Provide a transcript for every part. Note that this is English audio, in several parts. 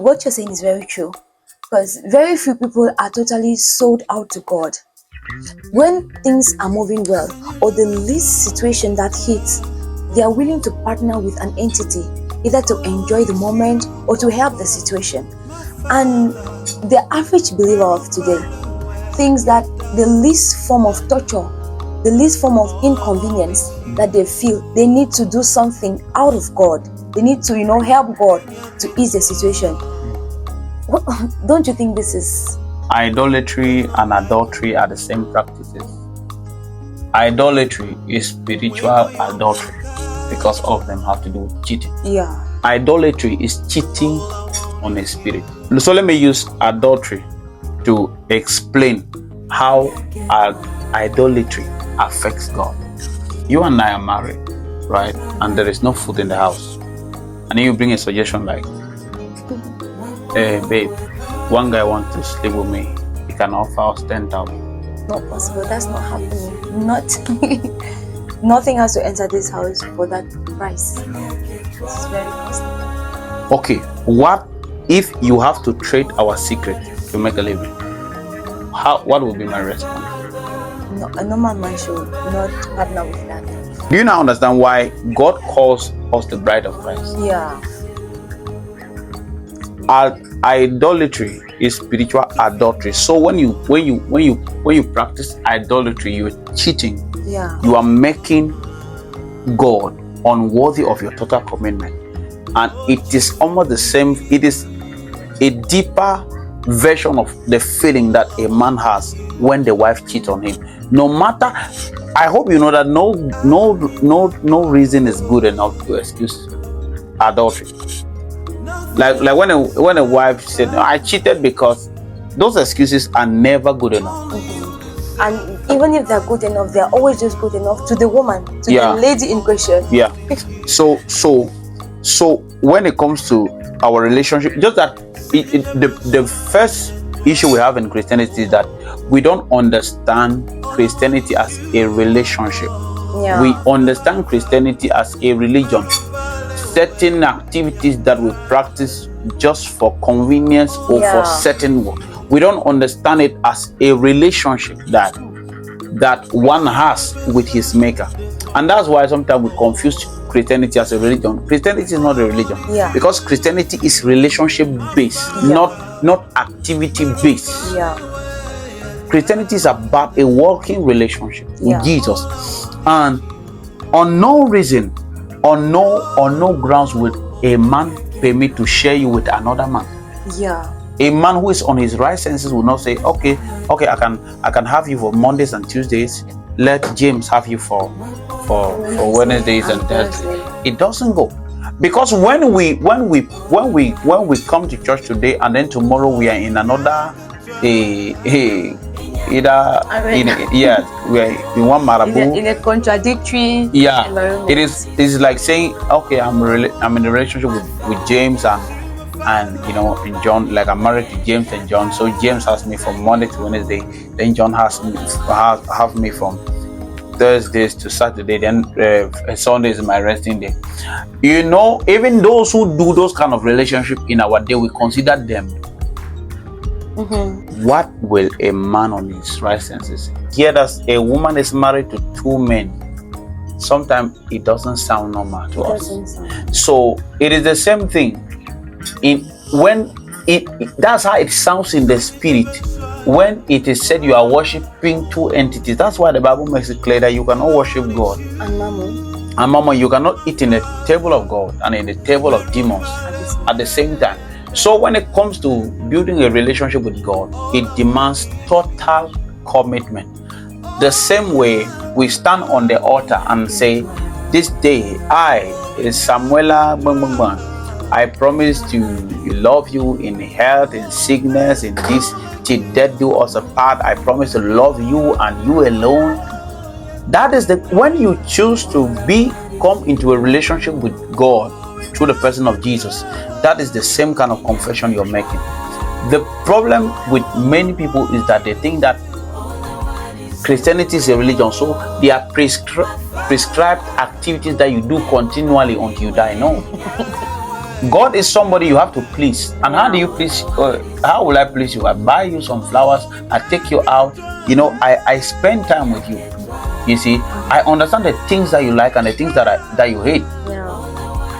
what you're saying is very true, because very few people are totally sold out to God. When things are moving well, or the least situation that hits, they are willing to partner with an entity, either to enjoy the moment or to help the situation. And the average believer of today thinks that the least form of torture, the least form of inconvenience that they feel, they need to do something out of God. They need to, help God to ease the situation. Don't you think this is... Idolatry and adultery are the same practices. Idolatry is spiritual adultery because all of them have to do with cheating. Yeah. Idolatry is cheating on a spirit. So let me use adultery to explain how idolatry affects God. You and I are married, right? And there is no food in the house. And then you bring a suggestion like, hey, babe, one guy wants to sleep with me. He can offer us 10,000. Not possible. That's not happening. Nothing has to enter this house for that price. This is very costly. Okay, what if you have to trade our secret to make a living? What would be my response? No, a normal man should not partner with that. Do you now understand why God calls us the bride of Christ? Yeah. Idolatry is spiritual adultery. So when you practice idolatry, you're cheating. Yeah. You are making God unworthy of your total commitment. And it is almost the same. It is a deeper version of the feeling that a man has when the wife cheats on him. No matter, I hope you know that no reason is good enough to excuse adultery. Like when a wife said, no, I cheated, because those excuses are never good enough. Mm-hmm. And even if they're good enough, they're always just good enough to the woman, to the lady in question. Yeah. So when it comes to our relationship, just that the first issue we have in Christianity is that we don't understand Christianity as a relationship. Yeah. We understand Christianity as a religion. Certain activities that we practice just for convenience or for certain work. We don't understand it as a relationship that one has with his maker. And that's why sometimes we confuse Christianity as a religion. Christianity is not a religion. Yeah. Because Christianity is relationship based, not activity based. Yeah. Christianity is about a working relationship with Jesus. And on no reason, on no grounds would a man permit to share you with another man. Yeah. A man who is on his right senses will not say, okay, I can have you for Mondays and Tuesdays. Let James have you for Wednesdays and Thursdays. It doesn't go. Because when we come to church today and then tomorrow we are in another we are in one marabout, in a contradictory environment. It's like saying, okay, I'm in a relationship with James and in John, like I'm married to James and John, so James has me from Monday to Wednesday, then John have me from Thursdays to Saturday, then Sunday is my resting day. Even those who do those kind of relationship in our day, we consider them. Mm-hmm. What will a man on his right senses hear that a woman is married to two men? Sometimes it doesn't sound normal to us. So it is the same thing. That's how it sounds in the spirit. When it is said you are worshiping two entities, that's why the Bible makes it clear that you cannot worship God and Mammon. And Mammon, you cannot eat in the table of God and in the table of demons at the same time. So when it comes to building a relationship with God, it demands total commitment. The same way we stand on the altar and say, this day I, Samuela Bang, I promise to love you in health, in sickness, in this, till death do us apart. I promise to love you and you alone. That is when you choose to come into a relationship with God through the person of Jesus, that is the same kind of confession you're making. The problem with many people is that they think that Christianity is a religion, so they are prescribed activities that you do continually until you die. No. God is somebody you have to please. And how do you please? How will I please you? I buy you some flowers. I take you out. I spend time with you. You see, I understand the things that you like and the things that you hate. Yeah.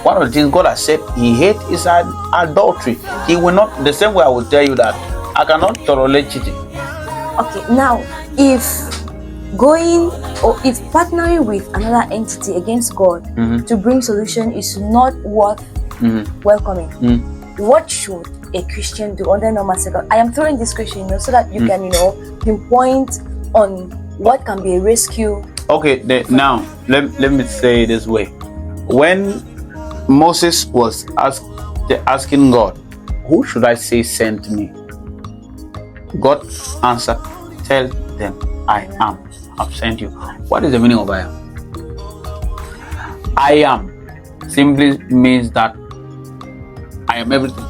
One of the things God has said He hates is adultery. He will not. The same way I will tell you that I cannot tolerate cheating. Okay. Now, if going or if partnering with another entity against God to bring solution is not worth welcoming, what should a Christian do under normal circumstances? I am throwing this question, so that you can, pinpoint on what can be a rescue. Okay, now let me say it this way. When Moses was asking God, who should I say sent me? God answered, tell them I am. I've sent you. What is the meaning of I am? I am simply means that I am everything.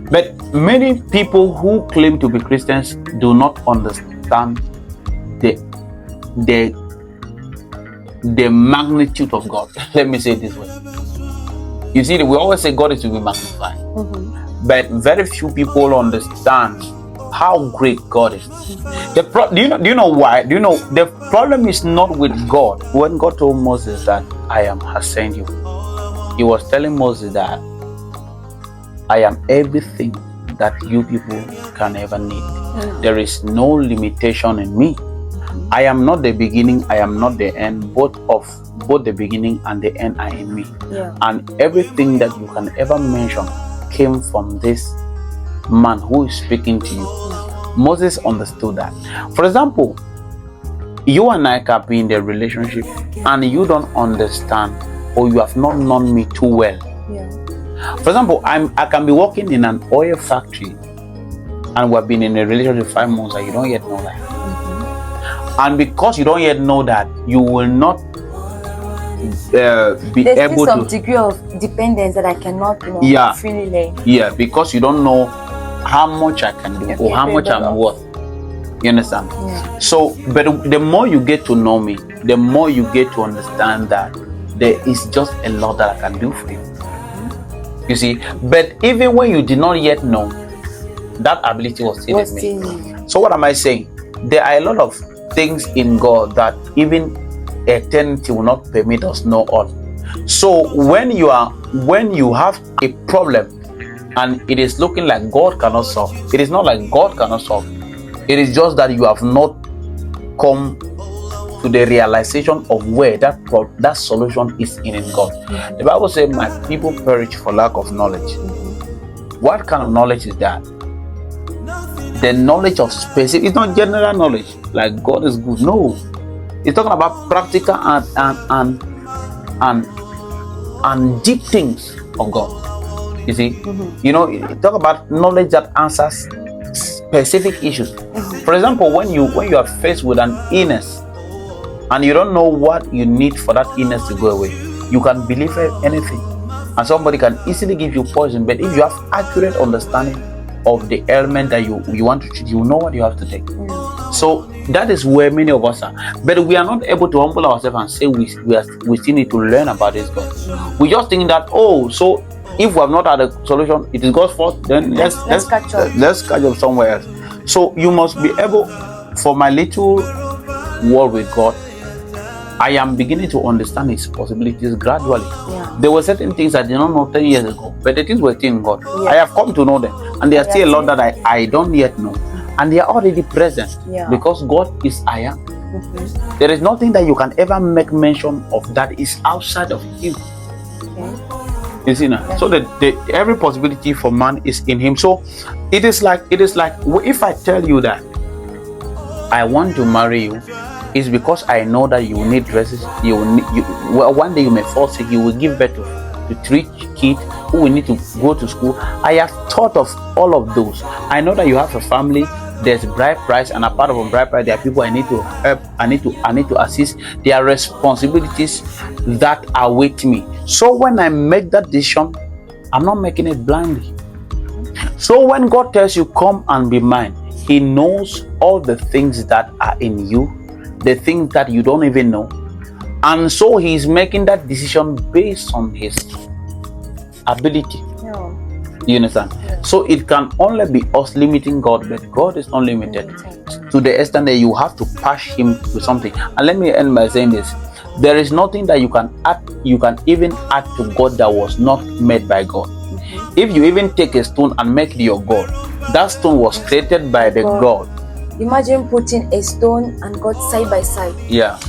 But many people who claim to be Christians do not understand the magnitude of God. Let me say it this way. You see, we always say God is to be magnified, but very few people understand how great God is. Do you know why? Do you know the problem is not with God? When God told Moses that I am has sent you, He was telling Moses that I am everything that you people can ever need. There is no limitation in me. I am not the beginning, I am not the end. Both the beginning and the end are in me. Yeah. And everything that you can ever mention came from this man who is speaking to you. Moses understood that. For example, you and I can be in the relationship and you don't understand, or you have not known me too well. Yeah. For example, I can be working in an oil factory and we have been in a relationship 5 months and you don't yet know that. And because you don't yet know that, you will not be There's able some to degree of dependence that I cannot, freely learn. Yeah, because you don't know how much I can do or how much I'm worth. You understand? Yeah. So, but the more you get to know me, the more you get to understand that there is just a lot that I can do for you. You see, but even when you did not yet know, that ability was still in me. So what am I saying? There are a lot of things in God that even eternity will not permit us know all. So when you have a problem and it is looking like God cannot solve, it is not like God cannot solve. It is just that you have not come to the realization of where that solution is in God. The Bible says, my people perish for lack of knowledge. What kind of knowledge is that? The knowledge of specific, it's not general knowledge, like God is good. No. It's talking about practical and deep things of God. You see? It talk about knowledge that answers specific issues. For example, when you are faced with an illness and you don't know what you need for that illness to go away, you can believe anything, and somebody can easily give you poison. But if you have accurate understanding of the ailment that you want to treat, you know what you have to take. So that is where many of us are. But we are not able to humble ourselves and say we still need to learn about this God. We just think that, so if we have not had a solution, it is God's fault, then let's catch up somewhere else. So you must be able, for my little world with God, I am beginning to understand His possibilities gradually. Yeah. There were certain things I did not know 10 years ago, but the things were still in God. Yeah. I have come to know them, and there are still a lot that I don't yet know, and they are already present because God is I am. There is nothing that you can ever make mention of that is outside of Him. You see now? So that every possibility for man is in Him. So it is like if I tell you that I want to marry you, it's because I know that you need dresses. One day you may fall sick. You will give birth to 3 kids who will need to go to school. I have thought of all of those. I know that you have a family. There's bride price, and a part of a bride price, there are people I need to help. I need to assist. There are responsibilities that await me. So when I make that decision, I'm not making it blindly. So when God tells you, come and be mine, He knows all the things that are in you, the things that you don't even know. And so He's making that decision based on His ability. No. You understand? So it can only be us limiting God, but God is unlimited to the extent that you have to push him to something. And let me end by saying this: there is nothing that you can add, you can even add to God that was not made by God. If you even take a stone and make it your God, that stone was created by the God. Imagine putting a stone and God side by side. Yeah.